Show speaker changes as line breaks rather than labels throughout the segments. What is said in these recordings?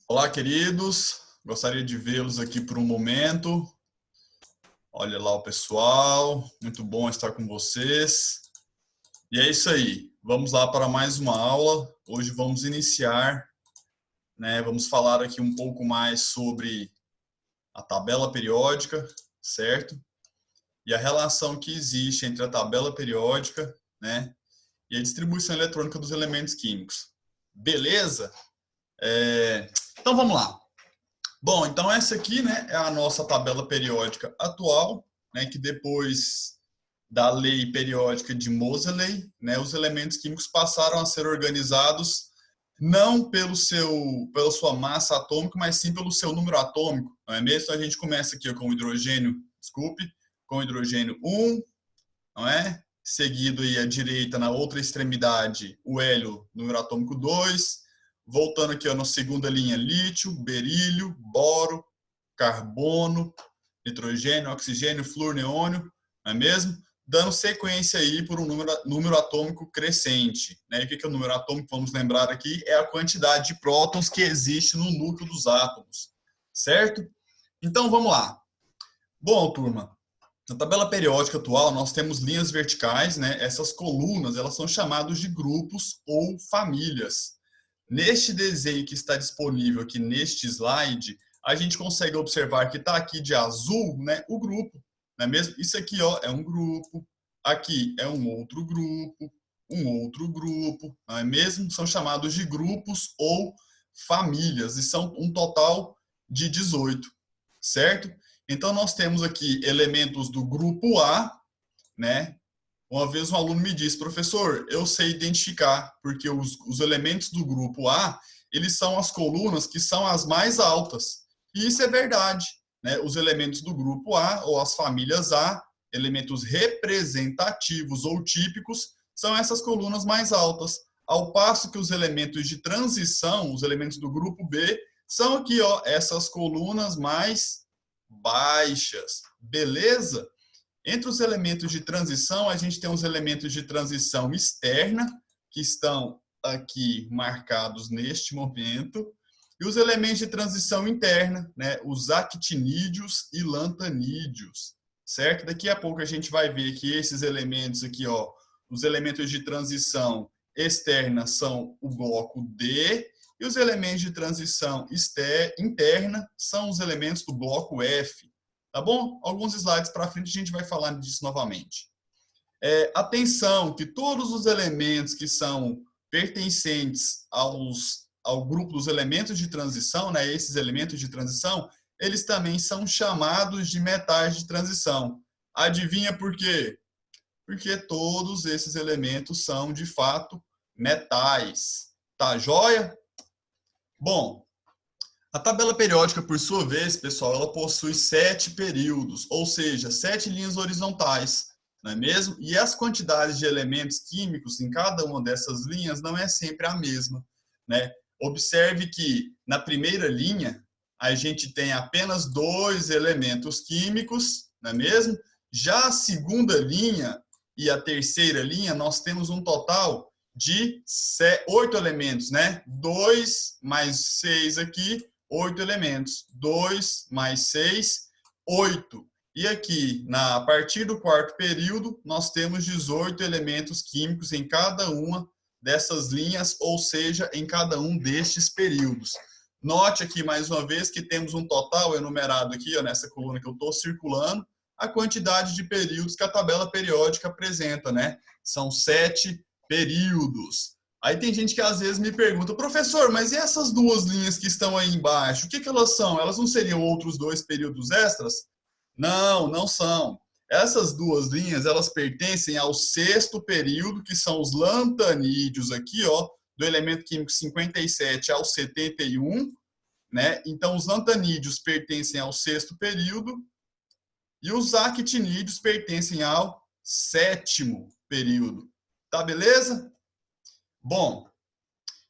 Olá, queridos. Gostaria de vê-los aqui por um momento. Olha lá o pessoal. Muito bom estar com vocês. E é isso aí. Vamos lá para mais uma aula. Hoje vamos iniciar, né? Vamos falar aqui um pouco mais sobre a tabela periódica, certo? E a relação que existe entre a tabela periódica, né, e a distribuição eletrônica dos elementos químicos. Beleza? Então vamos lá. Bom, então essa aqui, né, é a nossa tabela periódica atual, né, que depois da lei periódica de Moseley, né, os elementos químicos passaram a ser organizados não pela sua massa atômica, mas sim pelo seu número atômico, não é mesmo? Então a gente começa aqui com o hidrogênio, com o hidrogênio 1, não é? Seguido aí à direita, na outra extremidade, o hélio, número atômico 2. Voltando aqui ó, na segunda linha, lítio, berílio, boro, carbono, nitrogênio, oxigênio, flúor, neônio, não é mesmo? Dando sequência aí por um número atômico crescente. Né? E o que é o número atômico? Vamos lembrar aqui, é a quantidade de prótons que existe no núcleo dos átomos, certo? Então, vamos lá. Bom, turma, na tabela periódica atual, nós temos linhas verticais, né? Essas colunas, elas são chamadas de grupos ou famílias. Neste desenho que está disponível aqui neste slide, a gente consegue observar que está aqui de azul, né, o grupo, não é mesmo? Isso aqui ó, é um grupo, aqui é um outro grupo, não é mesmo? São chamados de grupos ou famílias, e são um total de 18, certo? Então, nós temos aqui elementos do grupo A, né? Uma vez um aluno me disse, professor, eu sei identificar, porque os elementos do grupo A, eles são as colunas que são as mais altas. E isso é verdade, né? Os elementos do grupo A, ou as famílias A, elementos representativos ou típicos, são essas colunas mais altas. Ao passo que os elementos de transição, os elementos do grupo B, são aqui, ó, essas colunas mais baixas. Beleza? Entre os elementos de transição, a gente tem os elementos de transição externa, que estão aqui marcados neste momento, e os elementos de transição interna, né, os actinídeos e lantanídeos, certo? Daqui a pouco a gente vai ver que esses elementos aqui, ó, os elementos de transição externa são o bloco D, e os elementos de transição interna são os elementos do bloco F. Tá bom? Alguns slides para frente a gente vai falar disso novamente. Atenção que todos os elementos que são pertencentes ao grupo dos elementos de transição, né, esses elementos de transição, eles também são chamados de metais de transição. Adivinha por quê? Porque todos esses elementos são, de fato, metais. Tá joia? Bom, a tabela periódica, por sua vez, pessoal, ela possui 7 períodos, ou seja, 7 linhas horizontais, não é mesmo? E as quantidades de elementos químicos em cada uma dessas linhas não é sempre a mesma, né? Observe que na primeira linha a gente tem apenas 2 elementos químicos, não é mesmo? Já a segunda linha e a terceira linha nós temos um total de 8 elementos, né? 2 mais 6 aqui, 8 elementos. 2 mais 6, 8. E aqui, a partir do quarto período, nós temos 18 elementos químicos em cada uma dessas linhas, ou seja, em cada um destes períodos. Note aqui, mais uma vez, que temos um total enumerado aqui, ó, nessa coluna que eu estou circulando, a quantidade de períodos que a tabela periódica apresenta, né? São 7 períodos. Aí tem gente que às vezes me pergunta, professor, mas e essas duas linhas que estão aí embaixo? O que elas são? Elas não seriam outros 2 períodos extras? Não, não são. Essas duas linhas, elas pertencem ao 6º período, que são os lantanídeos aqui, ó, do elemento químico 57 ao 71, né? Então, os lantanídeos pertencem ao 6º período e os actinídeos pertencem ao 7º período. Tá beleza? Bom,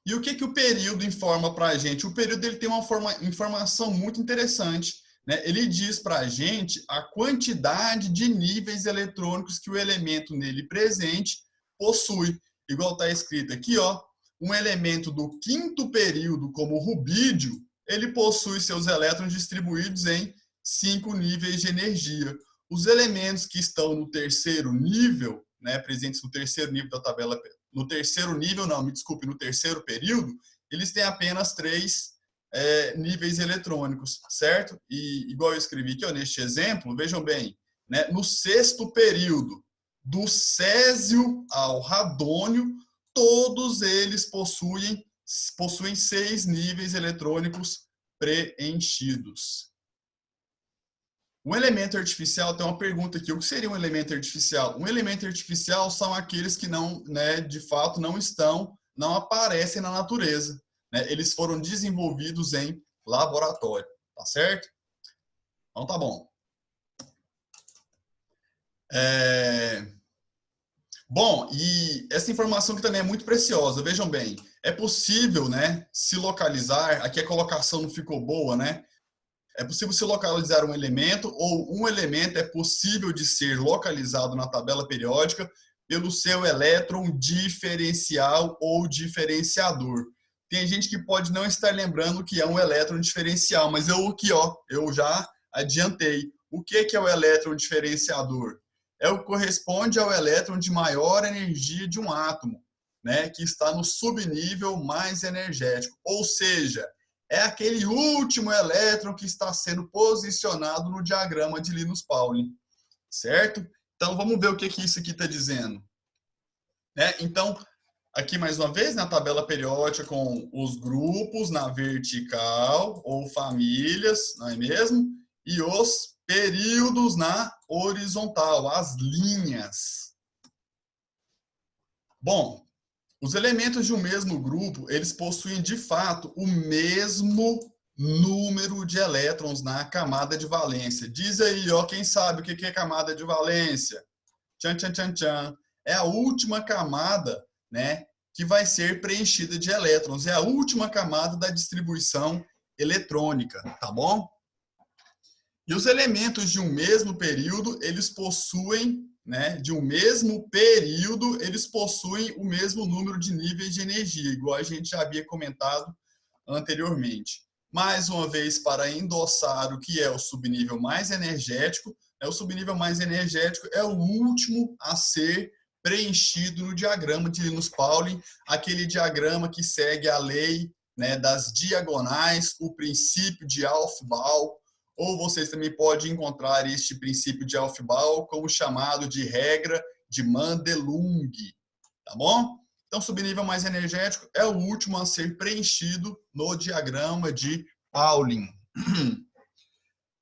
e o que o período informa para a gente? O período ele tem uma informação muito interessante, né? Ele diz para a gente a quantidade de níveis eletrônicos que o elemento nele presente possui. Igual está escrito aqui, ó, um elemento do 5º período, como o rubídio, ele possui seus elétrons distribuídos em 5 níveis de energia. Os elementos que estão no terceiro nível, né, presentes no terceiro nível da tabela, no terceiro nível, não, me desculpe, no terceiro período, eles têm apenas 3 níveis eletrônicos, certo? E igual eu escrevi aqui, ó, neste exemplo, vejam bem, né, no sexto período, do césio ao radônio, todos eles possuem 6 níveis eletrônicos preenchidos. Um elemento artificial, tem uma pergunta aqui, o que seria um elemento artificial? Um elemento artificial são aqueles que não, né, de fato não aparecem na natureza, né? Eles foram desenvolvidos em laboratório, tá certo? Então tá bom. Bom, e essa informação que também é muito preciosa, vejam bem, é possível, né, se localizar, aqui a colocação não ficou boa, né? É possível se localizar um elemento, ou um elemento é possível de ser localizado na tabela periódica pelo seu elétron diferencial ou diferenciador. Tem gente que pode não estar lembrando que é um elétron diferencial, mas eu já adiantei. O que é o elétron diferenciador? É o que corresponde ao elétron de maior energia de um átomo, né, que está no subnível mais energético. Ou seja, é aquele último elétron que está sendo posicionado no diagrama de Linus Pauling, certo? Então, vamos ver o que isso aqui está dizendo. Então, aqui mais uma vez, na tabela periódica com os grupos na vertical, ou famílias, não é mesmo? E os períodos na horizontal, as linhas. Bom, os elementos de um mesmo grupo, eles possuem de fato o mesmo número de elétrons na camada de valência. Diz aí, ó, quem sabe o que é camada de valência? Tchan, tchan, tchan, tchan. É a última camada, né, que vai ser preenchida de elétrons. É a última camada da distribuição eletrônica, tá bom? E os elementos de um mesmo período, eles possuem, né, de um mesmo período, eles possuem o mesmo número de níveis de energia, igual a gente já havia comentado anteriormente. Mais uma vez, para endossar o que é o subnível mais energético, o subnível mais energético é o último a ser preenchido no diagrama de Linus Pauling, aquele diagrama que segue a lei, né, das diagonais, o princípio de Aufbau, ou vocês também podem encontrar este princípio de Aufbau como chamado de regra de Mandelung, tá bom? Então, subnível mais energético é o último a ser preenchido no diagrama de Pauling.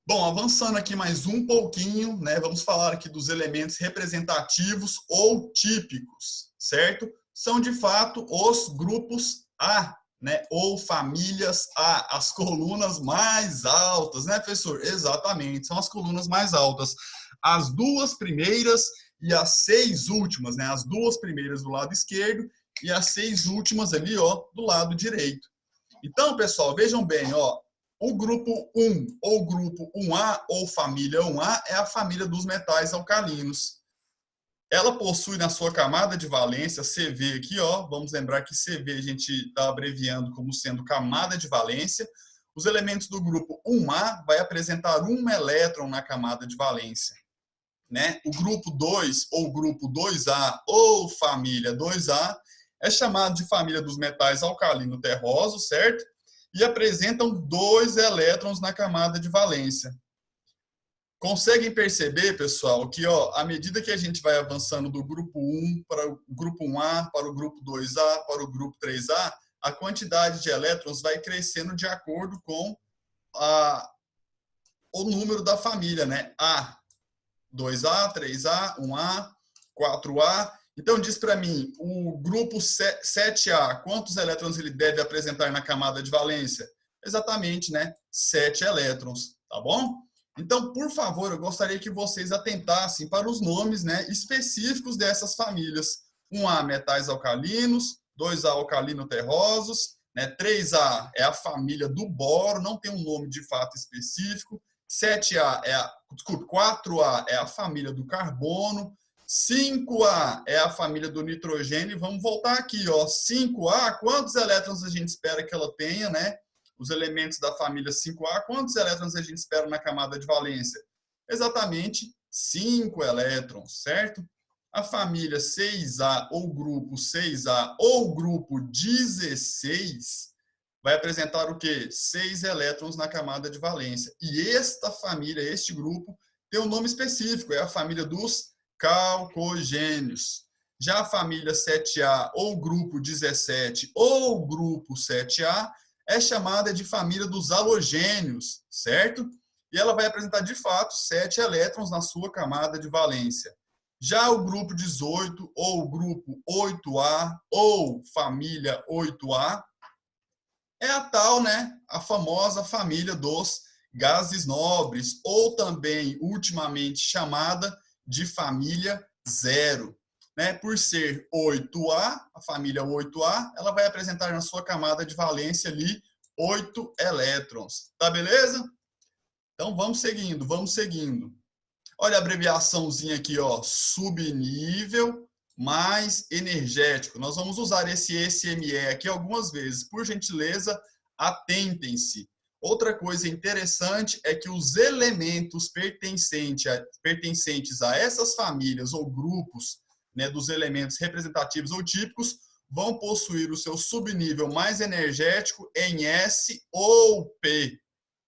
Bom, avançando aqui mais um pouquinho, né, vamos falar aqui dos elementos representativos ou típicos, certo? São, de fato, os grupos A, né, ou famílias A, as colunas mais altas, né, professor? Exatamente, são as colunas mais altas. As duas primeiras e as 6 últimas, né, as duas primeiras do lado esquerdo e as 6 últimas ali, ó, do lado direito. Então, pessoal, vejam bem, ó, o grupo 1, ou grupo 1A, ou família 1A, é a família dos metais alcalinos. Ela possui na sua camada de valência, CV aqui, ó, vamos lembrar que CV a gente está abreviando como sendo camada de valência. Os elementos do grupo 1A vai apresentar um elétron na camada de valência, né? O grupo 2, ou grupo 2A, ou família 2A, é chamado de família dos metais alcalino terrosos, certo? E apresentam 2 elétrons na camada de valência. Conseguem perceber, pessoal, que ó, à medida que a gente vai avançando do grupo 1 para o grupo 1A, para o grupo 2A, para o grupo 3A, a quantidade de elétrons vai crescendo de acordo com o número da família, né? A, 2A, 3A, 1A, 4A. Então, diz para mim, o grupo 7A, quantos elétrons ele deve apresentar na camada de valência? Exatamente, né? 7 elétrons, tá bom? Então, por favor, eu gostaria que vocês atentassem para os nomes, né, específicos dessas famílias. 1A, metais alcalinos, 2A, alcalino terrosos, né, 3A é a família do boro, não tem um nome de fato específico. 4A é a família do carbono, 5A é a família do nitrogênio. Vamos voltar aqui, ó. 5A, quantos elétrons a gente espera que ela tenha, né? os elementos da família 5A, quantos elétrons a gente espera na camada de valência? Exatamente 5 elétrons, certo? A família 6A ou grupo 6A ou grupo 16 vai apresentar o quê? 6 elétrons na camada de valência. E esta família, este grupo, tem um nome específico, é a família dos calcogênios. Já a família 7A ou grupo 17 ou grupo 7A é chamada de família dos halogênios, certo? E ela vai apresentar, de fato, 7 elétrons na sua camada de valência. Já o grupo 18 ou grupo 8A ou família 8A é a tal, né, a famosa família dos gases nobres, ou também, ultimamente, chamada de família 0. Né? Por ser 8A, a família 8A, ela vai apresentar na sua camada de valência ali 8 elétrons. Tá beleza? Então, vamos seguindo, vamos seguindo. Olha a abreviaçãozinha aqui, ó, subnível mais energético. Nós vamos usar esse SME aqui algumas vezes. Por gentileza, atentem-se. Outra coisa interessante é que os elementos pertencentes a essas famílias ou grupos, né, dos elementos representativos ou típicos vão possuir o seu subnível mais energético em S ou P.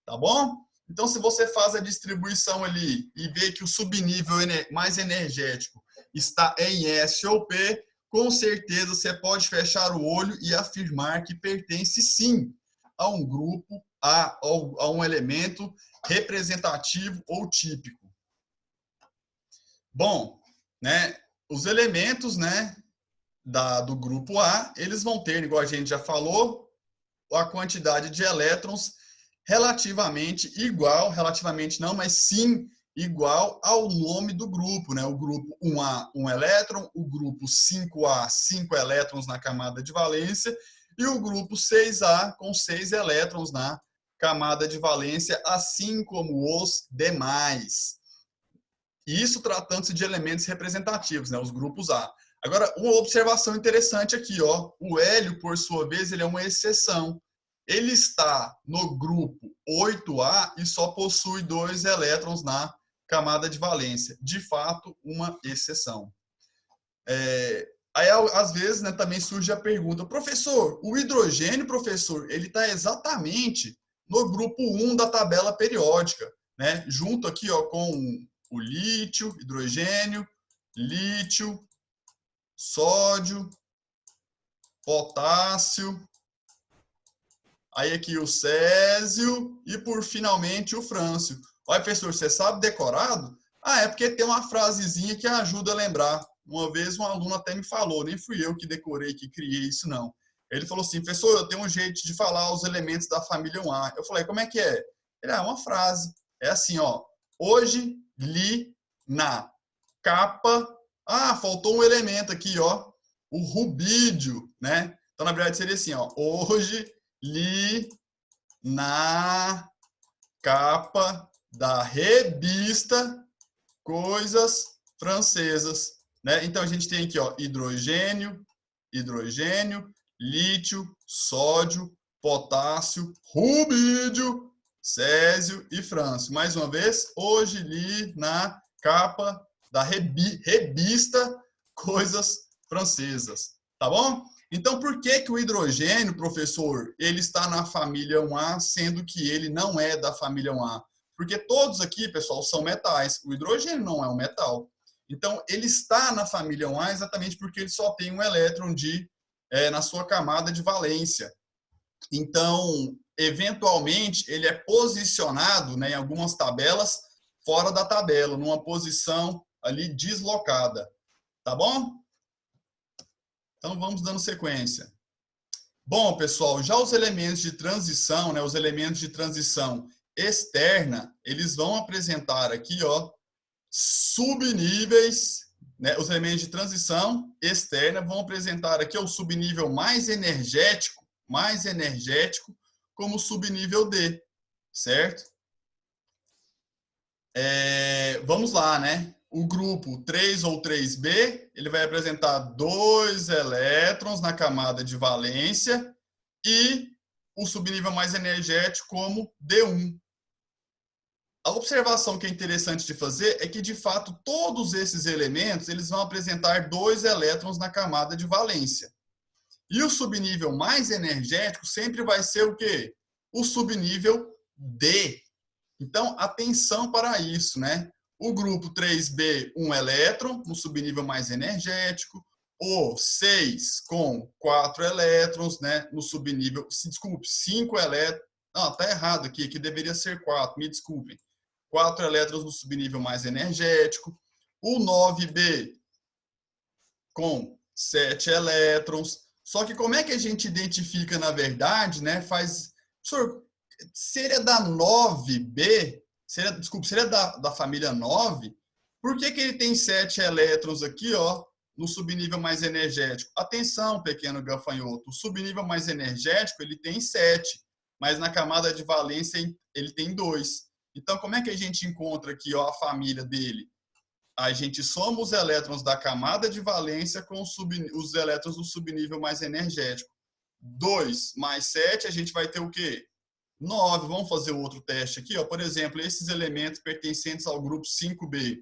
Tá bom? Então, se você faz a distribuição ali e vê que o subnível mais energético está em S ou P, com certeza você pode fechar o olho e afirmar que pertence sim a um grupo, a um elemento representativo ou típico. Bom, né, os elementos, né, do grupo A, eles vão ter, igual a gente já falou, a quantidade de elétrons relativamente igual, relativamente não, mas sim igual ao nome do grupo, né? O grupo 1A, 1 elétron, o grupo 5A, 5 elétrons na camada de valência, e o grupo 6A com 6 elétrons na camada de valência, assim como os demais. Isso tratando-se de elementos representativos, né? Os grupos A. Agora, uma observação interessante aqui, ó. O hélio, por sua vez, ele é uma exceção. Ele está no grupo 8A e só possui 2 elétrons na camada de valência. De fato, uma exceção. Aí, às vezes, né, também surge a pergunta, professor, o hidrogênio, professor, ele está exatamente no grupo 1 da tabela periódica, né? Junto aqui, ó, com o lítio, hidrogênio, lítio, sódio, potássio, aí aqui o césio e, por finalmente, o frâncio. Olha, professor, você sabe decorado? Ah, é porque tem uma frasezinha que ajuda a lembrar. Uma vez um aluno até me falou, nem fui eu que decorei, que criei isso, não. Ele falou assim, professor, eu tenho um jeito de falar os elementos da família 1A. Eu falei, como é que é? Ele, uma frase. É assim, ó. Hoje, li, na. Capa. Ah, faltou um elemento aqui, ó. O rubídio, né? Então, na verdade, seria assim, ó. Hoje, li na capa da revista Coisas Francesas, né? Então a gente tem aqui, ó, hidrogênio, lítio, sódio, potássio, rubídio, césio e frâncio. Mais uma vez, hoje li na capa da revista Coisas Francesas, tá bom? Então, por que o hidrogênio, professor, ele está na família 1A, sendo que ele não é da família 1A? Porque todos aqui, pessoal, são metais. O hidrogênio não é um metal. Então, ele está na família 1A exatamente porque ele só tem um elétron na sua camada de valência. Então, eventualmente, ele é posicionado, né, em algumas tabelas fora da tabela, numa posição ali deslocada. Tá bom? Então, vamos dando sequência. Bom, pessoal, já os elementos de transição, né, os elementos de transição externa, eles vão apresentar aqui, ó, subníveis, né, os elementos de transição externa vão apresentar aqui o subnível mais energético, como subnível D, certo? Vamos lá, né? O grupo 3 ou 3B, ele vai apresentar 2 elétrons na camada de valência e o subnível mais energético como D1. A observação que é interessante de fazer é que, de fato, todos esses elementos eles vão apresentar 2 elétrons na camada de valência. E o subnível mais energético sempre vai ser o quê? O subnível D. Então, atenção para isso, né? O grupo 3B, 1 elétron, no subnível mais energético. O 6 com 4 elétrons, né? No subnível, desculpe, 5 elétrons. Não, tá errado aqui deveria ser 4, me desculpem. 4 elétrons no subnível mais energético. O 9B com 7 elétrons. Só que como é que a gente identifica, na verdade, né? Professor, seria da 9B, seria da família 9, por que ele tem 7 elétrons aqui, ó, no subnível mais energético? Atenção, pequeno gafanhoto, o subnível mais energético, ele tem 7, mas na camada de valência ele tem 2. Então, como é que a gente encontra aqui, ó, a família dele? A gente soma os elétrons da camada de valência com os elétrons do subnível mais energético. 2 mais 7, a gente vai ter o quê? 9. Vamos fazer outro teste aqui, ó. Por exemplo, esses elementos pertencentes ao grupo 5B.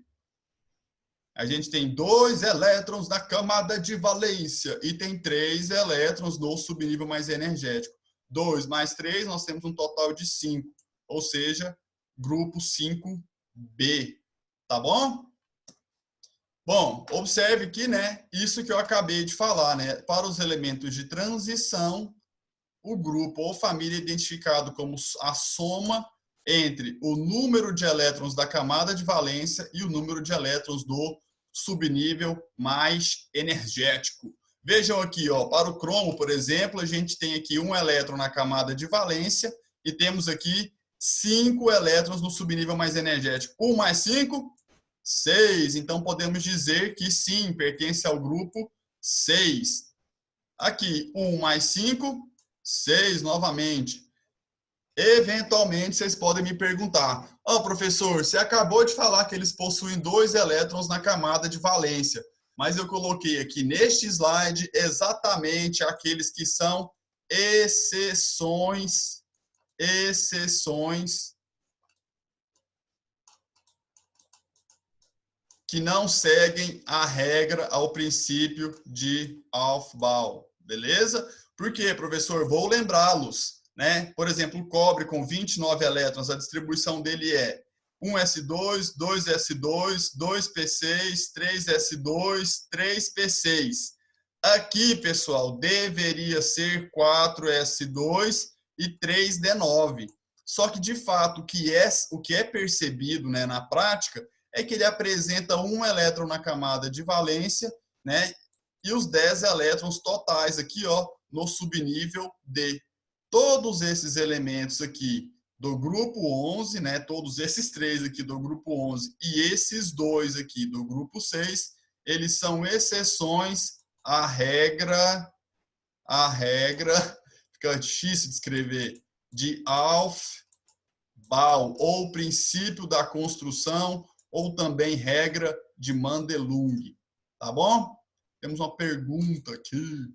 A gente tem 2 elétrons na camada de valência e tem 3 elétrons no subnível mais energético. 2 mais 3, nós temos um total de 5. Ou seja, grupo 5B. Tá bom? Bom, observe que, né, isso que eu acabei de falar, né, para os elementos de transição, o grupo ou família é identificado como a soma entre o número de elétrons da camada de valência e o número de elétrons do subnível mais energético. Vejam aqui, ó, para o cromo, por exemplo, a gente tem aqui 1 elétron na camada de valência e temos aqui 5 elétrons no subnível mais energético. 1 mais 5, 6. Então, podemos dizer que sim, pertence ao grupo 6. Aqui, 1 mais 5, 6 novamente. Eventualmente, vocês podem me perguntar, professor, você acabou de falar que eles possuem 2 elétrons na camada de valência, mas eu coloquei aqui neste slide exatamente aqueles que são exceções que não seguem a regra, ao princípio de Aufbau, beleza? Por quê, professor? Vou lembrá-los, né? Por exemplo, o cobre com 29 elétrons, a distribuição dele é 1s2, 2s2, 2p6, 3s2, 3p6. Aqui, pessoal, deveria ser 4s2 e 3d9. Só que, de fato, o que é percebido, né, na prática é que ele apresenta 1 elétron na camada de valência, né, e os 10 elétrons totais aqui, ó, no subnível D. Todos esses elementos aqui do grupo 11, né, todos esses 3 aqui do grupo 11 e esses 2 aqui do grupo 6, eles são exceções à regra, fica difícil de escrever, de Aufbau, ou princípio da construção, ou também regra de Mandelung. Tá bom? Temos uma pergunta aqui.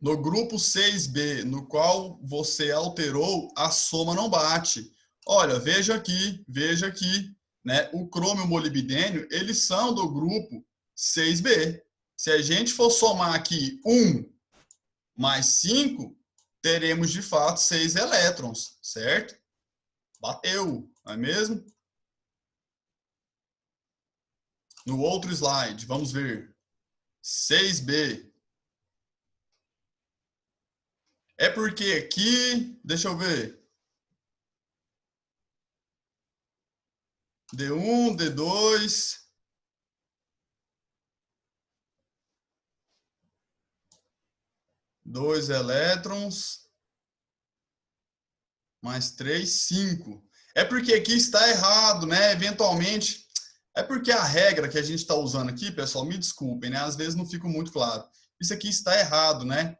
No grupo 6B, no qual você alterou, a soma não bate. Olha, veja aqui, né? O cromo e o molibdênio, eles são do grupo 6B. Se a gente for somar aqui 1 mais 5, teremos de fato 6 elétrons, certo? Bateu, não é mesmo? No outro slide, vamos ver. 6B. É porque aqui, deixa eu ver. D1, D2. Dois elétrons. Mais 3, 5. É porque aqui está errado, né? Eventualmente, é porque a regra que a gente está usando aqui, pessoal, me desculpem, né? Às vezes não fica muito claro. Isso aqui está errado, né?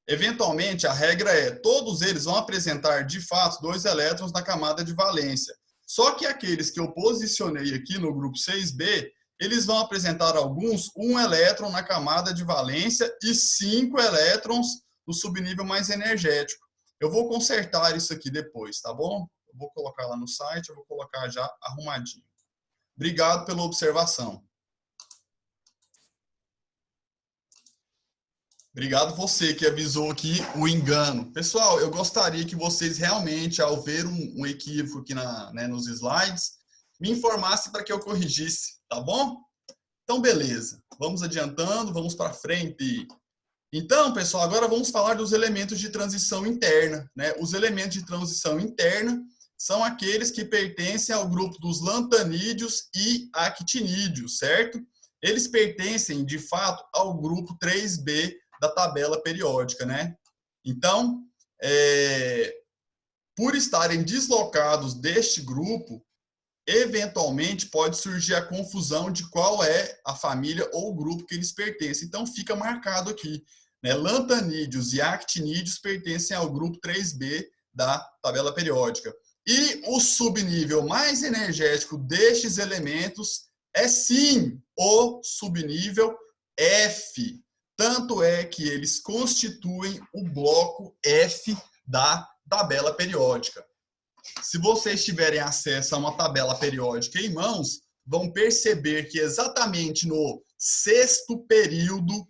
Eventualmente, a regra é, todos eles vão apresentar, de fato, 2 elétrons na camada de valência. Só que aqueles que eu posicionei aqui no grupo 6B, eles vão apresentar alguns 1 elétron na camada de valência e 5 elétrons no subnível mais energético. Eu vou consertar isso aqui depois, tá bom? Eu vou colocar lá no site, eu vou colocar já arrumadinho. Obrigado pela observação. Obrigado você que avisou aqui o engano. Pessoal, eu gostaria que vocês realmente, ao ver um equívoco aqui nos slides, me informassem para que eu corrigisse, tá bom? Então, beleza. Vamos adiantando, vamos para frente. Então, pessoal, agora vamos falar dos elementos de transição interna, né? Os elementos de transição interna são aqueles que pertencem ao grupo dos lantanídeos e actinídeos, certo? Eles pertencem, de fato, ao grupo 3B da tabela periódica, né? Então, por estarem deslocados deste grupo, eventualmente pode surgir a confusão de qual é a família ou o grupo que eles pertencem. Então, fica marcado aqui, né? Lantanídeos e actinídeos pertencem ao grupo 3B da tabela periódica. E o subnível mais energético destes elementos é, sim, o subnível F. Tanto é que eles constituem o bloco F da tabela periódica. Se vocês tiverem acesso a uma tabela periódica em mãos, vão perceber que exatamente no sexto período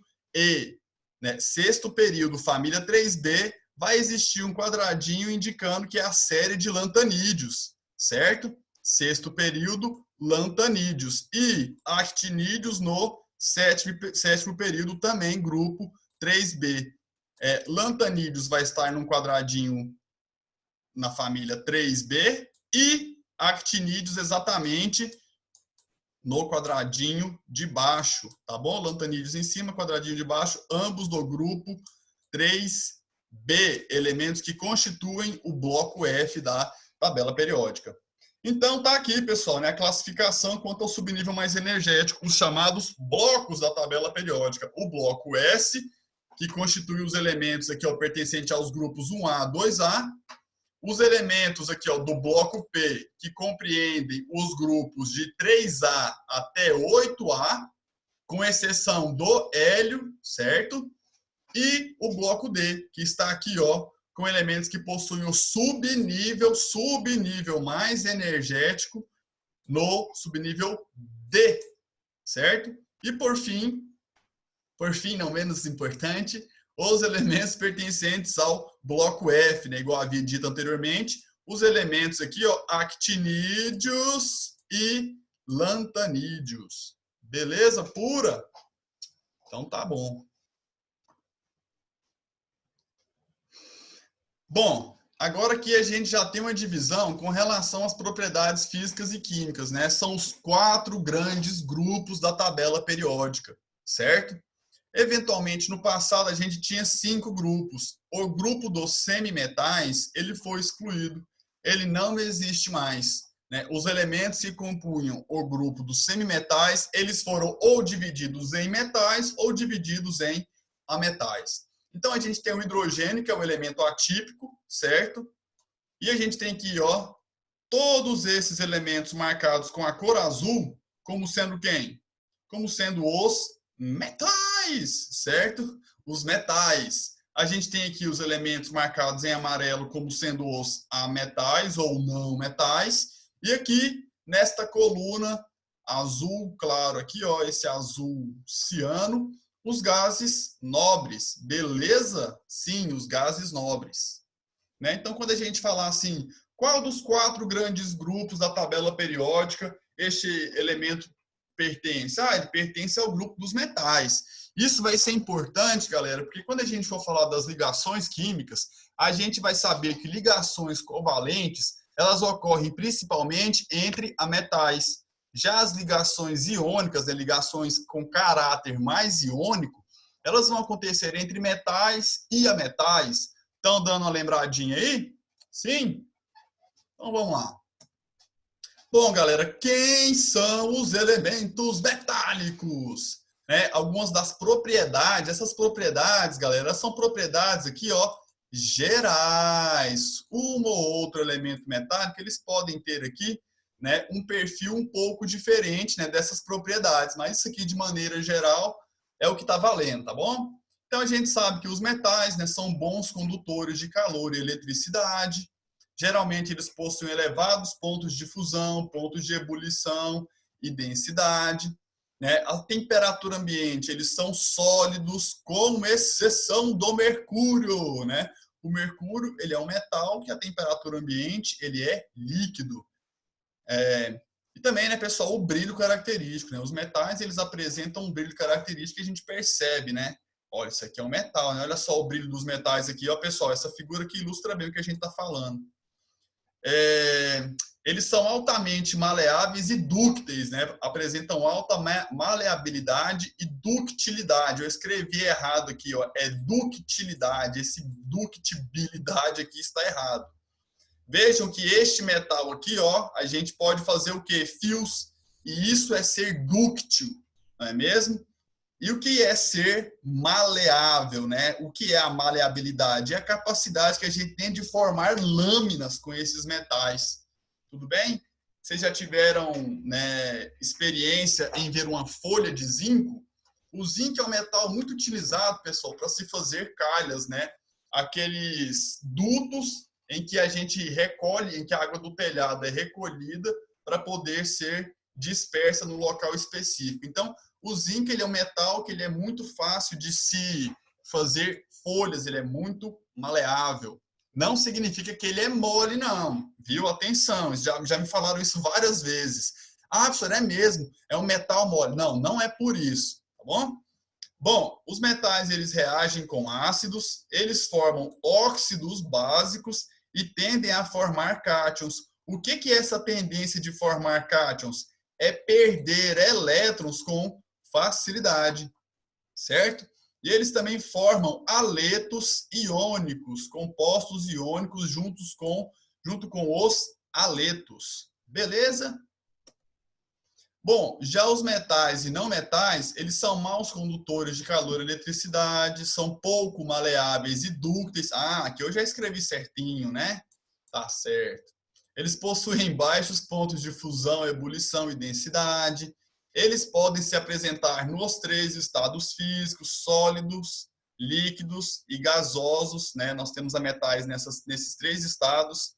sexto período família 3B, vai existir um quadradinho indicando que é a série de lantanídeos, certo? Sexto período, lantanídeos. E actinídeos no sétimo período, também grupo 3B. Lantanídeos vai estar num quadradinho na família 3B e actinídeos exatamente no quadradinho de baixo, tá bom? Lantanídeos em cima, quadradinho de baixo, ambos do grupo 3B, elementos que constituem o bloco F da tabela periódica. Então, tá aqui, pessoal, né, a classificação quanto ao subnível mais energético, os chamados blocos da tabela periódica. O bloco S, que constitui os elementos aqui, ó, pertencentes aos grupos 1A a 2A, os elementos aqui, ó, do bloco P, que compreendem os grupos de 3A até 8A, com exceção do hélio, certo? E o bloco D, que está aqui, ó, com elementos que possuem o subnível mais energético no subnível D, certo? E por fim, não menos importante, os elementos pertencentes ao bloco F, né, igual havia dito anteriormente, os elementos aqui, ó, actinídeos e lantanídeos. Beleza? Pura? Então tá bom. Bom, agora que a gente já tem uma divisão com relação às propriedades físicas e químicas, né? São os 4 grandes grupos da tabela periódica, certo? Eventualmente, no passado, a gente tinha 5 grupos. O grupo dos semimetais, ele foi excluído. Ele não existe mais, né? Os elementos que compunham o grupo dos semimetais, eles foram ou divididos em metais ou divididos em ametais. Então, a gente tem o hidrogênio, que é um elemento atípico, certo? E a gente tem aqui, ó, todos esses elementos marcados com a cor azul, como sendo quem? Como sendo os metais, certo? Os metais. A gente tem aqui os elementos marcados em amarelo como sendo os ametais ou não metais. E aqui, nesta coluna azul claro aqui, ó, esse azul ciano, os gases nobres. Beleza? Sim, os gases nobres. Né? Então, quando a gente falar assim, qual dos 4 grandes grupos da tabela periódica este elemento pertence? Ele pertence ao grupo dos metais. Isso vai ser importante, galera, porque quando a gente for falar das ligações químicas, a gente vai saber que ligações covalentes, elas ocorrem principalmente entre ametais. Já as ligações iônicas, né, ligações com caráter mais iônico, elas vão acontecer entre metais e ametais. Estão dando uma lembradinha aí? Sim? Então vamos lá. Bom, galera, quem são os elementos metálicos? Algumas das propriedades, essas propriedades, galera, são propriedades aqui, ó, gerais. Um ou outro elemento metálico, eles podem ter aqui né, um perfil um pouco diferente, né, dessas propriedades, mas isso aqui, de maneira geral, é o que está valendo, tá bom? Então, a gente sabe que os metais, né, são bons condutores de calor e eletricidade. Geralmente, eles possuem elevados pontos de fusão, pontos de ebulição e densidade. Né? A temperatura ambiente, eles são sólidos, com exceção do mercúrio. Né? O mercúrio, ele é um metal que a temperatura ambiente, ele é líquido. E também, né, pessoal, o brilho característico. Né? Os metais, eles apresentam um brilho característico que a gente percebe, né? Olha, isso aqui é um metal, né? Olha só o brilho dos metais aqui, ó, pessoal. Essa figura aqui ilustra bem o que a gente está falando. Eles são altamente maleáveis e dúcteis, né? Apresentam alta maleabilidade e ductilidade. Eu escrevi errado aqui, ó. É ductilidade. Esse ductibilidade aqui está errado. Vejam que este metal aqui, ó, a gente pode fazer o quê? Fios. E isso é ser dúctil, não é mesmo? E o que é ser maleável, né? O que é a maleabilidade? É a capacidade que a gente tem de formar lâminas com esses metais. Tudo bem? Vocês já tiveram, né, experiência em ver uma folha de zinco? O zinco é um metal muito utilizado, pessoal, para se fazer calhas, né? Aqueles dutos em que a gente recolhe, em que a água do telhado é recolhida para poder ser dispersa no local específico. Então, o zinco, ele é um metal que ele é muito fácil de se fazer folhas, ele é muito maleável. Não significa que ele é mole, não, viu? Atenção, já me falaram isso várias vezes. Ah, professor, é mesmo, é um metal mole. Não, não é por isso, tá bom? Bom, os metais, eles reagem com ácidos, eles formam óxidos básicos e tendem a formar cátions. O que é essa tendência de formar cátions? É perder elétrons com facilidade, certo? E eles também formam aletos iônicos, compostos iônicos junto com os aletos. Beleza? Bom, já os metais e não metais, eles são maus condutores de calor e eletricidade, são pouco maleáveis e dúcteis. Ah, aqui eu já escrevi certinho, né? Tá certo. Eles possuem baixos pontos de fusão, ebulição e densidade. Eles podem se apresentar nos 3 estados físicos, sólidos, líquidos e gasosos, né? Nós temos a metais nesses 3 estados.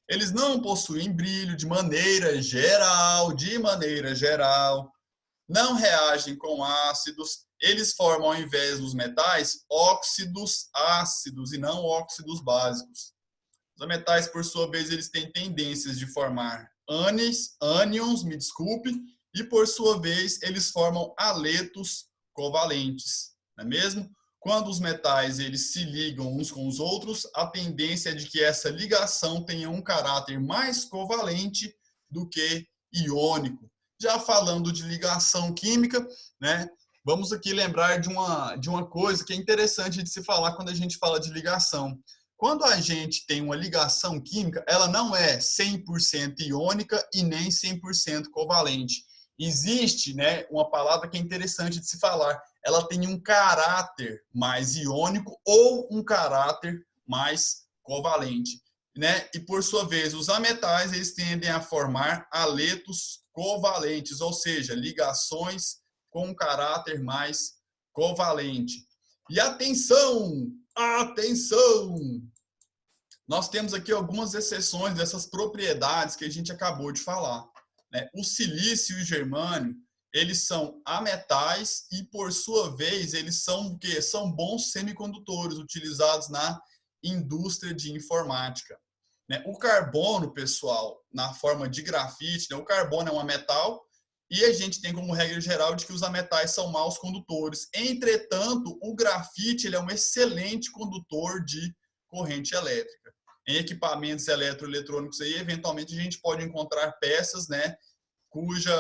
Eles não possuem brilho de maneira geral, não reagem com ácidos, eles formam, ao invés dos metais, óxidos ácidos e não óxidos básicos. Os metais, por sua vez, eles têm tendências de formar ânions, me desculpe, e por sua vez, eles formam aletos covalentes, não é mesmo? Quando os metais eles se ligam uns com os outros, a tendência é de que essa ligação tenha um caráter mais covalente do que iônico. Já falando de ligação química, né? Vamos aqui lembrar de uma coisa que é interessante de se falar quando a gente fala de ligação. Quando a gente tem uma ligação química, ela não é 100% iônica e nem 100% covalente. Existe, né, uma palavra que é interessante de se falar. Ela tem um caráter mais iônico ou um caráter mais covalente, né? E por sua vez, os ametais eles tendem a formar aletos covalentes, ou seja, ligações com um caráter mais covalente. E atenção, atenção! Nós temos aqui algumas exceções dessas propriedades que a gente acabou de falar. Né? O silício e o germânio, eles são ametais e, por sua vez, eles são o quê? São bons semicondutores utilizados na indústria de informática. Né? O carbono, pessoal, na forma de grafite, né? O carbono é um metal e a gente tem como regra geral de que os ametais são maus condutores. Entretanto, o grafite ele é um excelente condutor de corrente elétrica. Em equipamentos eletroeletrônicos aí, eventualmente a gente pode encontrar peças, né, cuja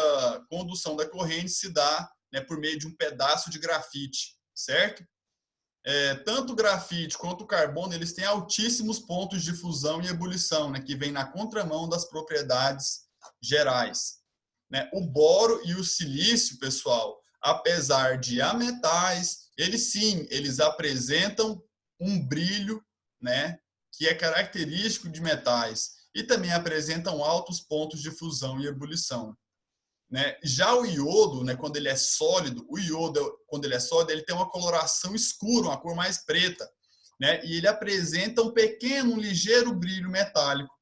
condução da corrente se dá, né, por meio de um pedaço de grafite, certo? Tanto o grafite quanto o carbono, eles têm altíssimos pontos de fusão e ebulição, né, que vem na contramão das propriedades gerais. Né? O boro e o silício, pessoal, apesar de ametais, eles apresentam um brilho, né, que é característico de metais. e também apresentam altos pontos de fusão e ebulição. Né? Já o iodo, né, quando ele é sólido, o iodo, quando ele é sólido, ele tem uma coloração escura, uma cor mais preta, né? E ele apresenta um pequeno, um ligeiro brilho metálico,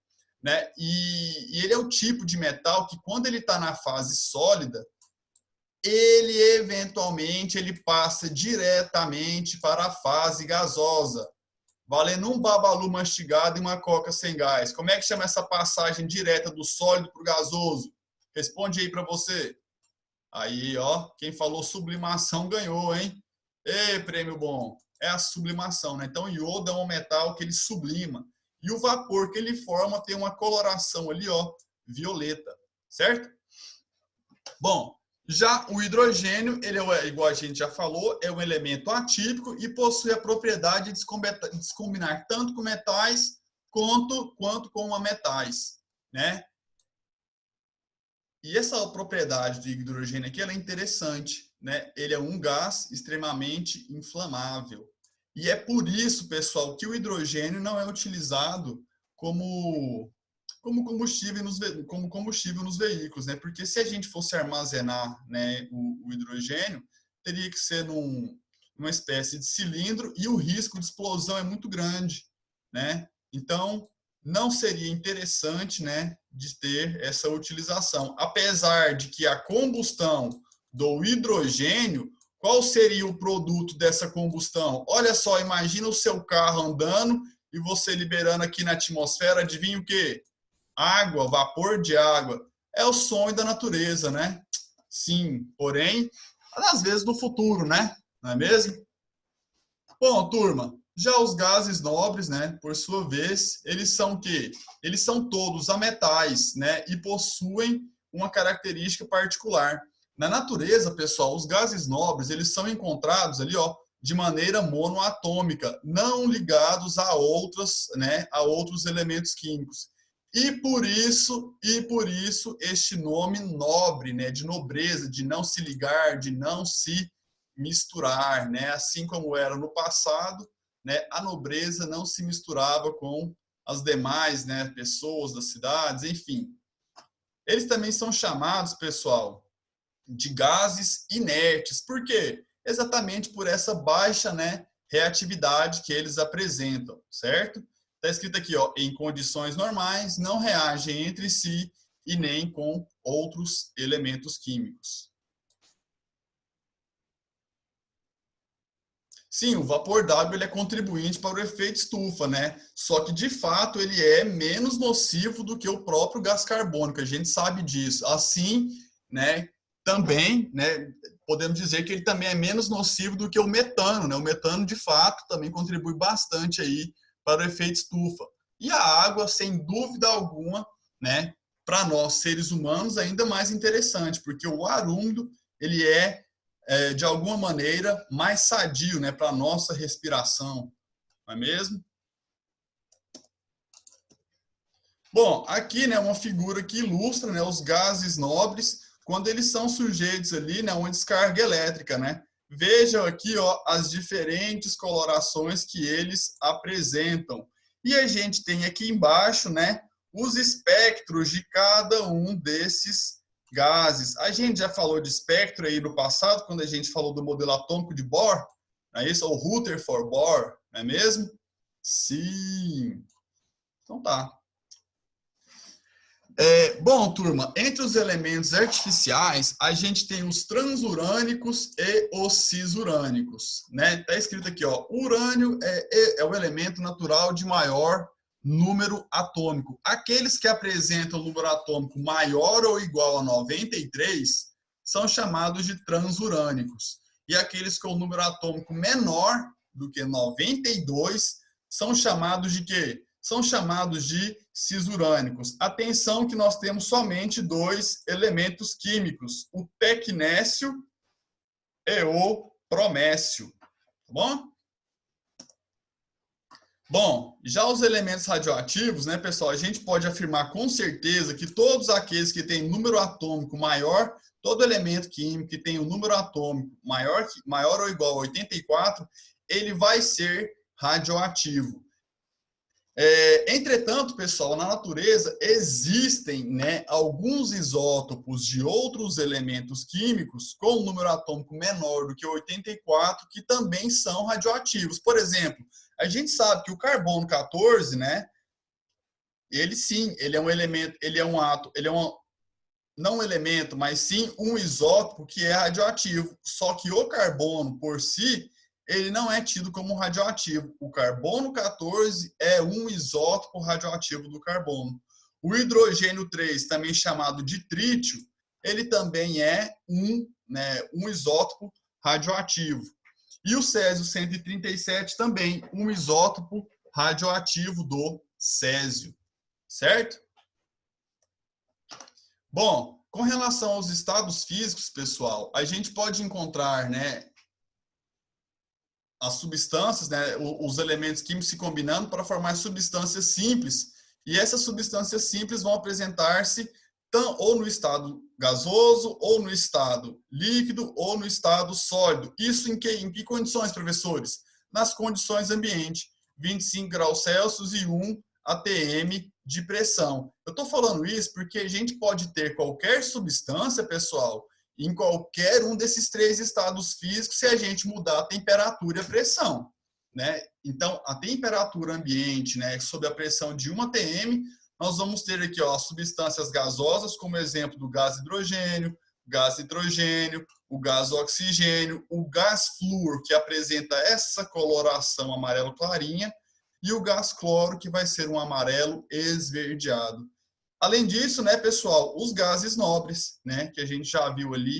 né? E ele é o tipo de metal que, quando ele está na fase sólida, ele eventualmente ele passa diretamente para a fase gasosa, valendo um babalu mastigado e uma coca sem gás. Como é que chama essa passagem direta do sólido para o gasoso? Responde aí para você. Aí, ó, quem falou sublimação ganhou, hein? Ei, prêmio bom. É a sublimação, né? Então, o iodo é um metal que ele sublima. E o vapor que ele forma tem uma coloração ali, ó, violeta, certo? Bom, já o hidrogênio, ele é, igual a gente já falou, é um elemento atípico e possui a propriedade de se combinar tanto com metais quanto com ametais, né? E essa propriedade do hidrogênio aqui ela é interessante, né? Ele é um gás extremamente inflamável. E é por isso, pessoal, que o hidrogênio não é utilizado como combustível nos veículos, né? Porque se a gente fosse armazenar, né, o hidrogênio, teria que ser numa espécie de cilindro e o risco de explosão é muito grande, né? Então, não seria interessante, né, de ter essa utilização. Apesar de que a combustão do hidrogênio, qual seria o produto dessa combustão? Olha só, imagina o seu carro andando e você liberando aqui na atmosfera, adivinha o quê? Água, vapor de água. É o sonho da natureza, né? Sim, porém, às vezes no futuro, né? Não é mesmo? Bom, turma, já os gases nobres, né, por sua vez, eles são o quê? Eles são todos ametais, né, e possuem uma característica particular. Na natureza, pessoal, os gases nobres, eles são encontrados ali, ó, de maneira monoatômica, não ligados a outras, né, a outros elementos químicos. E por isso este nome nobre, né, de nobreza, de não se ligar, de não se misturar, né? Assim como era no passado, né? A nobreza não se misturava com as demais, né, pessoas das cidades, enfim. Eles também são chamados, pessoal, de gases inertes. Por quê? Exatamente por essa baixa, né, reatividade que eles apresentam, certo? Está escrito aqui, ó, em condições normais, não reagem entre si e nem com outros elementos químicos. Sim, o vapor d'água ele é contribuinte para o efeito estufa, né? Só que, de fato, ele é menos nocivo do que o próprio gás carbônico, a gente sabe disso. Assim, né, também, né, podemos dizer que ele também é menos nocivo do que o metano, né? O metano, de fato, também contribui bastante aí para o efeito estufa. E a água, sem dúvida alguma, né, para nós, seres humanos, ainda mais interessante, porque o ar úmido, ele de alguma maneira, mais sadio, né, para a nossa respiração, não é mesmo? Bom, aqui, né, uma figura que ilustra, né, os gases nobres quando eles são sujeitos ali, né, a uma descarga elétrica, né? Vejam aqui, ó, as diferentes colorações que eles apresentam. E a gente tem aqui embaixo, né, os espectros de cada um desses gases. A gente já falou de espectro aí no passado, quando a gente falou do modelo atômico de Bohr, não é isso? Ou Rutherford Bohr, não é mesmo? Sim. Então tá. Bom, turma, entre os elementos artificiais, a gente tem os transurânicos e os cisurânicos, né? Tá escrito aqui, ó, urânio é o elemento natural de maior número atômico. Aqueles que apresentam o número atômico maior ou igual a 93 são chamados de transurânicos. E aqueles com o número atômico menor do que 92 são chamados de quê? São chamados de cisurânicos. Atenção que nós temos somente dois elementos químicos, o tecnécio e o bromécio. Tá bom? Bom, já os elementos radioativos, né, pessoal, a gente pode afirmar com certeza que todos aqueles que têm número atômico maior, todo elemento químico que tem o número atômico maior ou igual a 84, ele vai ser radioativo. Entretanto, pessoal, na natureza existem, né, alguns isótopos de outros elementos químicos com um número atômico menor do que 84 que também são radioativos. Por exemplo, a gente sabe que o carbono 14, né, ele sim, ele é um elemento, não um elemento, mas sim um isótopo que é radioativo. Só que o carbono por si, ele não é tido como radioativo. O carbono 14 é um isótopo radioativo do carbono. O hidrogênio 3, também chamado de trítio, ele também é um isótopo radioativo. E o césio 137 também, um isótopo radioativo do césio, certo? Bom, com relação aos estados físicos, pessoal, a gente pode encontrar, né, as substâncias, né, os elementos químicos se combinando para formar substâncias simples. E essas substâncias simples vão apresentar-se ou no estado gasoso, ou no estado líquido, ou no estado sólido. Isso em que condições, professores? Nas condições ambiente, 25 graus Celsius e 1 atm de pressão. Eu estou falando isso porque a gente pode ter qualquer substância, pessoal, em qualquer um desses três estados físicos se a gente mudar a temperatura e a pressão, né? Então, a temperatura ambiente, né, sob a pressão de 1 atm, nós vamos ter aqui, ó, as substâncias gasosas, como exemplo do gás hidrogênio, gás nitrogênio, o gás oxigênio, o gás flúor, que apresenta essa coloração amarelo clarinha, e o gás cloro, que vai ser um amarelo esverdeado. Além disso, né, pessoal, os gases nobres, né, que a gente já viu ali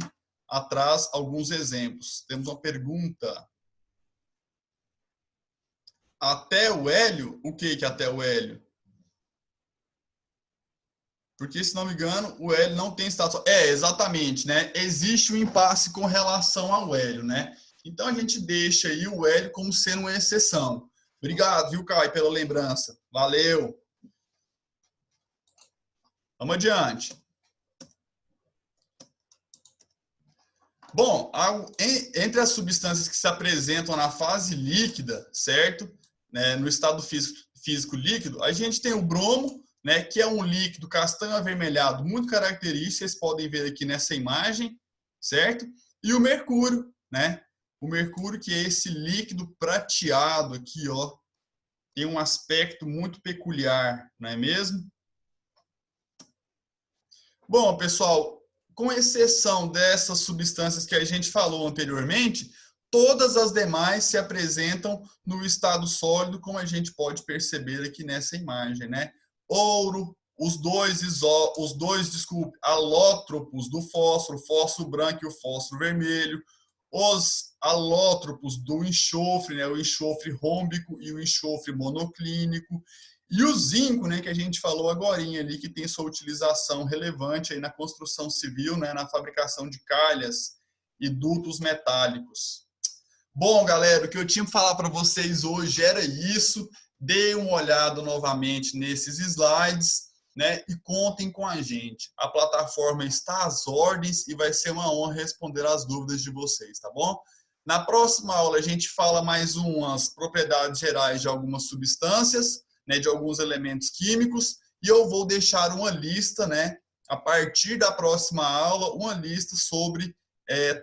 atrás alguns exemplos. Temos uma pergunta. Até o hélio? O que é até o hélio? Porque, se não me engano, o hélio não tem status. Exatamente, né? Existe um impasse com relação ao hélio, né? Então, a gente deixa aí o hélio como sendo uma exceção. Obrigado, viu, Caio, pela lembrança. Valeu. Vamos adiante. Bom, entre as substâncias que se apresentam na fase líquida, certo? Né, no estado físico líquido, a gente tem o bromo, né, que é um líquido castanho avermelhado muito característico, vocês podem ver aqui nessa imagem, certo? E o mercúrio, né? O mercúrio, que é esse líquido prateado aqui, ó, tem um aspecto muito peculiar, não é mesmo? Bom, pessoal, com exceção dessas substâncias que a gente falou anteriormente, todas as demais se apresentam no estado sólido, como a gente pode perceber aqui nessa imagem, né? Ouro, os dois alótropos do fósforo, o fósforo branco e o fósforo vermelho, os alótropos do enxofre, né? O enxofre rômbico e o enxofre monoclínico, e o zinco, né, que a gente falou agorinha ali, que tem sua utilização relevante aí na construção civil, né, na fabricação de calhas e dutos metálicos. Bom, galera, o que eu tinha para falar para vocês hoje era isso. Dê uma olhada novamente nesses slides, né, e contem com a gente. A plataforma está às ordens e vai ser uma honra responder as dúvidas de vocês, tá bom? Na próxima aula a gente fala mais umas propriedades gerais de algumas substâncias, né, de alguns elementos químicos, e eu vou deixar uma lista, né, a partir da próxima aula, uma lista sobre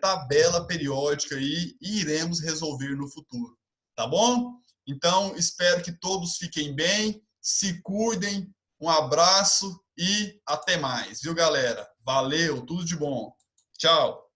tabela periódica aí, e iremos resolver no futuro, tá bom? Então, espero que todos fiquem bem, se cuidem, um abraço e até mais, viu, galera? Valeu, tudo de bom. Tchau!